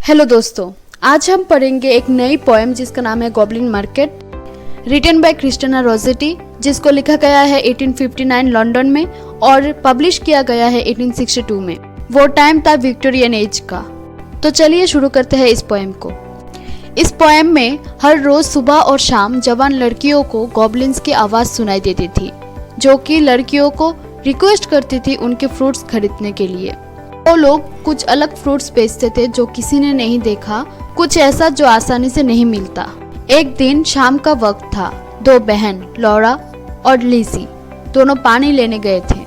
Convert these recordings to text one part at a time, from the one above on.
Hello दोस्तों, आज हम पढ़ेंगे एक नई पोएम जिसका नाम है goblin market, written by Christina Rossetti, जिसको लिखा गया है 1859 लंदन में और पब्लिश किया गया है 1862 में। वो टाइम था विक्टोरियन एज का। तो चलिए शुरू करते हैं इस पोएम को। इस पोएम में हर रोज सुबह और शाम जवान लड़कियों को गॉब्लिन्स की आवाज़ सुनाई देती थी, जो कि लड़कियों को रिक्वेस्ट करती थी उनके फ्रूट्स खरीदने के लिए। वो लोग कुछ अलग फ्रूट्स बेचते थे जो किसी ने नहीं देखा, कुछ ऐसा जो आसानी से नहीं मिलता। एक दिन शाम का वक्त था। दो बहन लॉरा और लिजी दोनों पानी लेने गए थे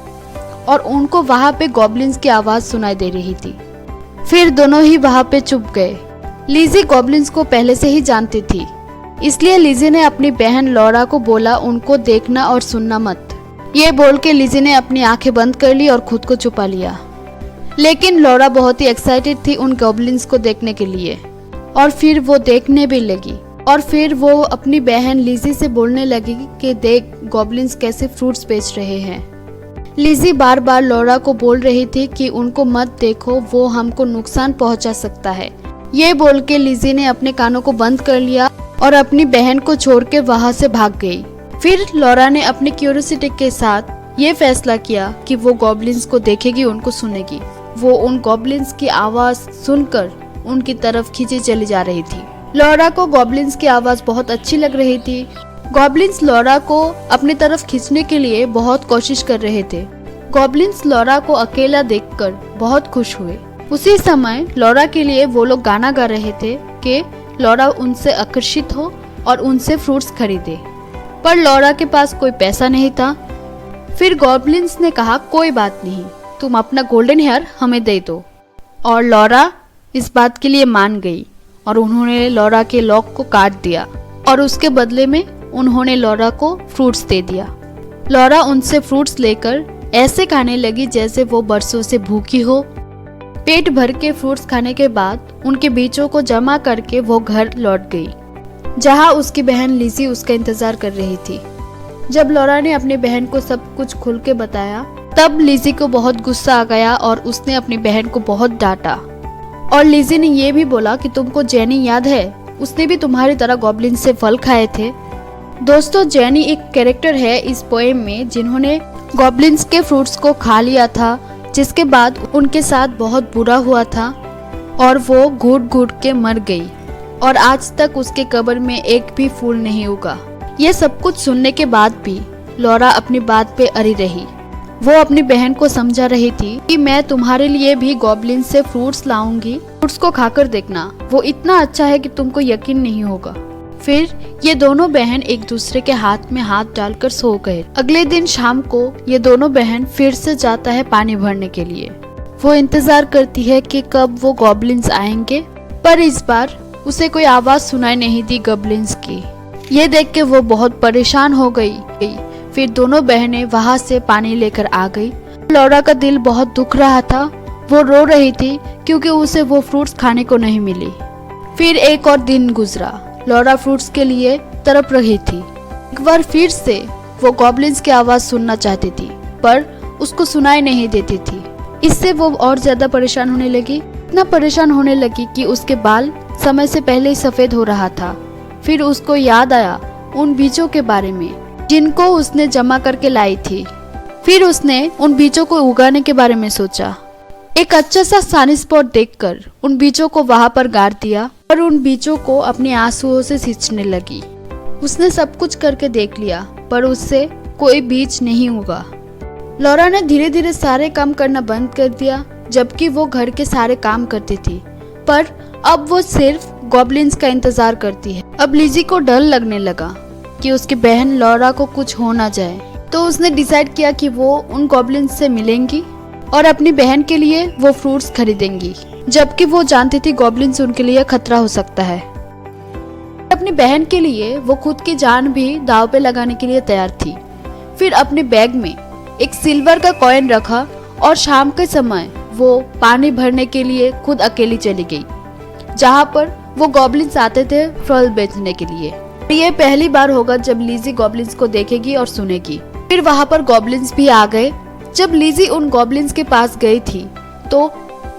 और उनको वहाँ पे गॉब्लिन्स की आवाज़ सुनाई दे रही थी। फिर दोनों ही वहाँ पे चुप गए। लिजी गॉब्लिन्स को पहले से ही जानती थी, इसलिए लिजी ने अपनी बहन लॉरा को बोला उनको देखना और सुनना मत। ये बोल के लिजी ने अपनी आंखें बंद कर ली और खुद को छुपा लिया। लेकिन लॉरा बहुत ही एक्साइटेड थी उन गॉब्लिन्स को देखने के लिए और फिर वो देखने भी लगी। और फिर वो अपनी बहन लिजी से बोलने लगी कि देख गॉब्लिन्स कैसे फ्रूट्स बेच रहे हैं। लिजी बार बार लॉरा को बोल रही थी कि उनको मत देखो, वो हमको नुकसान पहुंचा सकता है। ये बोल के लिजी ने अपने कानों को बंद कर लिया और अपनी बहन को छोड़ के वहाँ से भाग गई। फिर लॉरा ने अपनी क्यूरियोसिटी के साथ ये फैसला किया कि वो गॉब्लिन्स को देखेगी, उनको सुनेगी। वो उन गॉब्लिन्स की आवाज़ सुनकर उनकी तरफ खींची चली जा रही थी। लॉरा को गॉब्लिन्स की आवाज़ बहुत अच्छी लग रही थी। गॉब्लिन्स लॉरा को अपनी तरफ खींचने के लिए बहुत कोशिश कर रहे थे। गॉब्लिन्स लॉरा को अकेला देखकर बहुत खुश हुए। उसी समय लॉरा के लिए वो लोग गाना गा रहे थे कि लॉरा उनसे आकर्षित हो और उनसे फ्रूट्स खरीदे, पर लॉरा के पास कोई पैसा नहीं था। फिर गॉब्लिन्स ने कहा कोई बात नहीं, तुम अपना गोल्डन हेयर हमें दे दो। और लॉरा इस बात के लिए मान गई और उन्होंने लॉरा के लॉक को काट दिया और उसके बदले में उन्होंने लॉरा को फ्रूट्स दे दिया। लॉरा उनसे फ्रूट्स लेकर ऐसे खाने लगी जैसे वो बरसों से भूखी हो। पेट भर के फ्रूट्स खाने के बाद उनके बीजों को जमा करके वो घर लौट गई, जहाँ उसकी बहन लिजी उसका इंतजार कर रही थी। जब लॉरा ने अपनी बहन को सब कुछ खुल के बताया, तब लिजी को बहुत गुस्सा आ गया और उसने अपनी बहन को बहुत डांटा। और लिजी ने ये भी बोला कि तुमको जेनी याद है, उसने भी तुम्हारी तरह गॉब्लिन से फल खाए थे। दोस्तों, जेनी एक कैरेक्टर है इस पोएम में जिन्होंने गॉब्लिन्स के फ्रूट्स को खा लिया था, जिसके बाद उनके साथ बहुत बुरा हुआ था और वो घुट घुट के मर गई और आज तक उसके कब्र में एक भी फूल नहीं उगा। ये सब कुछ सुनने के बाद भी लॉरा अपनी बात पे अड़ी रही। वो अपनी बहन को समझा रही थी कि मैं तुम्हारे लिए भी गॉब्लिन से फ्रूट्स लाऊंगी, फ्रूट्स को खाकर देखना, वो इतना अच्छा है कि तुमको यकीन नहीं होगा। फिर ये दोनों बहन एक दूसरे के हाथ में हाथ डालकर सो गए। अगले दिन शाम को ये दोनों बहन फिर से जाता है पानी भरने के लिए। वो इंतजार करती है कि कब वो गॉब्लिन्स आएंगे, पर इस बार उसे कोई आवाज सुनाई नहीं दी गॉब्लिन्स की। ये देख के वो बहुत परेशान हो गई। फिर दोनों बहनें वहाँ से पानी लेकर आ गई। लॉरा का दिल बहुत दुख रहा था, वो रो रही थी क्योंकि उसे वो फ्रूट्स खाने को नहीं मिली। फिर एक और दिन गुजरा। लॉरा फ्रूट्स के लिए तड़प रही थी। एक बार फिर से वो गॉब्लिन्स की आवाज़ सुनना चाहती थी, पर उसको सुनाई नहीं देती थी। इससे वो और ज्यादा परेशान होने लगी, इतना परेशान होने लगी कि उसके बाल समय से पहले ही सफ़ेद हो रहा था। फिर उसको याद आया उन बीजों के बारे में जिनको उसने जमा करके लाई थी। फिर उसने उन बीजों को उगाने के बारे में सोचा। एक अच्छा सा सनी स्पॉट देखकर उन बीजों को वहां पर गाड़ दिया और उन बीजों को अपने आंसुओं से सींचने लगी। उसने सब कुछ करके देख लिया, पर उससे कोई बीज नहीं उगा। लॉरा ने धीरे धीरे सारे काम करना बंद कर दिया, जबकि वो घर के सारे काम करती थी, पर अब वो सिर्फ गॉब्लिन्स का इंतजार करती है। अब लिजी को डर लगने लगा कि उसकी बहन लॉरा को कुछ हो ना जाए, तो उसने डिसाइड किया कि वो उन गॉब्लिन्स से मिलेंगी और अपनी बहन के लिए वो फ्रूट्स खरीदेंगी, जबकि वो जानती थी गॉब्लिन्स उनके लिए खतरा हो सकता है। अपनी बहन के लिए वो खुद की जान भी दांव पे लगाने के लिए तैयार थी। फिर अपने बैग में एक सिल्वर का कॉइन रखा और शाम के समय वो पानी भरने के लिए खुद अकेली चली गई, जहाँ पर वो गॉब्लिन्स आते थे फल बेचने के लिए। ये पहली बार होगा जब लिजी गॉब्लिन्स को देखेगी और सुनेगी। फिर वहाँ पर गॉब्लिन्स भी आ गए। जब लिजी उन गॉब्लिन्स के पास गई थी तो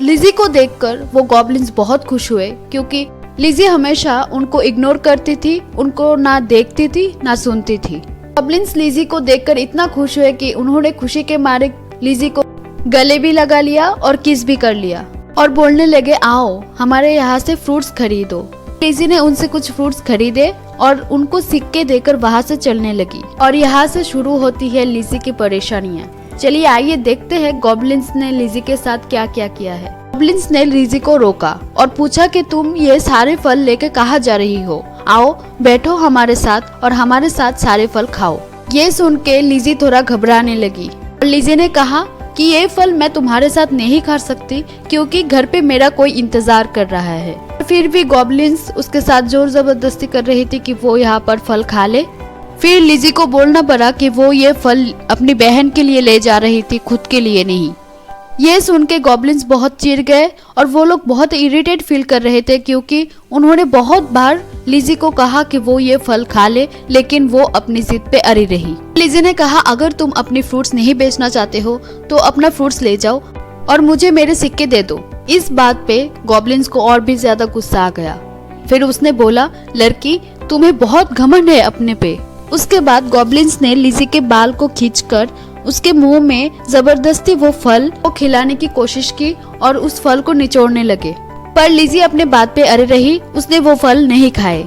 लिज़ी को देखकर वो गॉब्लिन्स बहुत खुश हुए क्योंकि लिज़ी हमेशा उनको इग्नोर करती थी, उनको ना देखती थी ना सुनती थी। गॉब्लिन्स लिज़ी को देखकर इतना खुश हुए कि उन्होंने खुशी के मारे लिज़ी को गले भी लगा लिया और किस भी कर लिया और बोलने लगे, आओ हमारे यहाँ से फ्रूट्स खरीदो। लिज़ी ने उनसे कुछ फ्रूट्स खरीदे और उनको सिक्के देकर वहाँ से चलने लगी और यहाँ से शुरू होती है लिज़ी की परेशानियाँ। चलिए आइए देखते हैं गॉब्लिन्स ने लिज़ी के साथ क्या क्या किया है। गॉब्लिन्स ने लिज़ी को रोका और पूछा कि तुम ये सारे फल लेके कहाँ जा रही हो, आओ बैठो हमारे साथ और हमारे साथ सारे फल खाओ। ये सुन के लिज़ी थोड़ा घबराने लगी और लिज़ी ने कहा कि ये फल मैं तुम्हारे साथ नहीं खा सकती क्योंकि घर पे मेरा कोई इंतजार कर रहा है। फिर भी गॉब्लिन्स उसके साथ जोर जबरदस्ती कर रही थी कि वो यहाँ पर फल खा ले। फिर लिज़ी को बोलना पड़ा कि वो ये फल अपनी बहन के लिए ले जा रही थी, खुद के लिए नहीं। ये सुन के गॉब्लिन्स बहुत चिढ़ गए और वो लोग बहुत इरिटेट फील कर रहे थे क्योंकि उन्होंने बहुत बार लिज़ी को कहा कि वो ये फल खा ले, लेकिन वो अपनी जिद पे अड़ी रही। लिज़ी ने कहा, अगर तुम अपनी फ्रूट्स नहीं बेचना चाहते हो तो अपना फ्रूट्स ले जाओ और मुझे मेरे सिक्के दे दो। इस बात पे गॉब्लिन्स को और भी ज्यादा गुस्सा आ गया। फिर उसने बोला, लड़की तुम्हें बहुत घमंड है अपने पे। उसके बाद गॉब्लिन्स ने लिज़ी के बाल को खींचकर उसके मुंह में जबरदस्ती वो फल को खिलाने की कोशिश की और उस फल को निचोड़ने लगे, पर लिज़ी अपने बात पे अड़े रही, उसने वो फल नहीं खाए।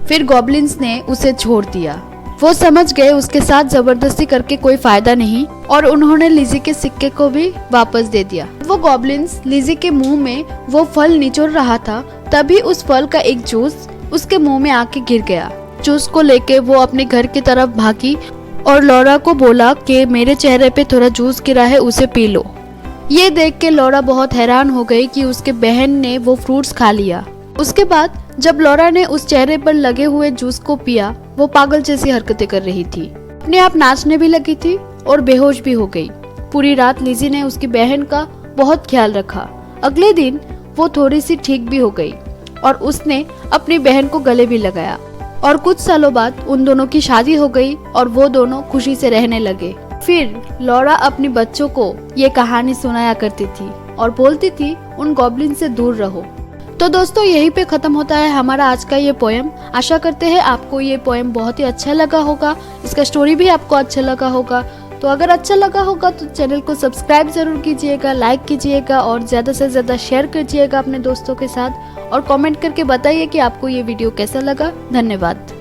फिर गॉब्लिन्स ने उसे छोड़ दिया। वो समझ गए उसके साथ जबरदस्ती करके कोई फायदा नहीं और उन्होंने लिज़ी के सिक्के को भी वापस दे दिया। वो गॉब्लिन्स लिज़ी के मुंह में वो फल निचोड़ रहा था, तभी उस फल का एक जूस उसके मुंह में आके गिर गया। जूस को लेके वो अपने घर की तरफ भागी और लौरा को बोला कि मेरे चेहरे पे थोड़ा जूस गिरा है, उसे पी लो। ये देख के लौरा बहुत हैरान हो गई कि उसके बहन ने वो फ्रूट्स खा लिया। उसके बाद जब लौरा ने उस चेहरे पर लगे हुए जूस को पिया, वो पागल जैसी हरकतें कर रही थी, अपने आप नाचने भी लगी थी और बेहोश भी हो गई। पूरी रात लिज़ी ने उसकी बहन का बहुत ख्याल रखा। अगले दिन वो थोड़ी सी ठीक भी हो गई और उसने अपनी बहन को गले भी लगाया और कुछ सालों बाद उन दोनों की शादी हो गई और वो दोनों खुशी से रहने लगे। फिर लौरा अपने बच्चों को ये कहानी सुनाया करती थी और बोलती थी, उन गॉब्लिन से दूर रहो। तो दोस्तों यहीं पे खत्म होता है हमारा आज का ये पोएम। आशा करते हैं आपको ये पोएम बहुत ही अच्छा लगा होगा, इसका स्टोरी भी आपको अच्छा लगा होगा। तो अगर अच्छा लगा होगा तो चैनल को सब्सक्राइब जरूर कीजिएगा, लाइक कीजिएगा और ज़्यादा से ज़्यादा शेयर कीजिएगा अपने दोस्तों के साथ और कमेंट करके बताइए कि आपको ये वीडियो कैसा लगा। धन्यवाद।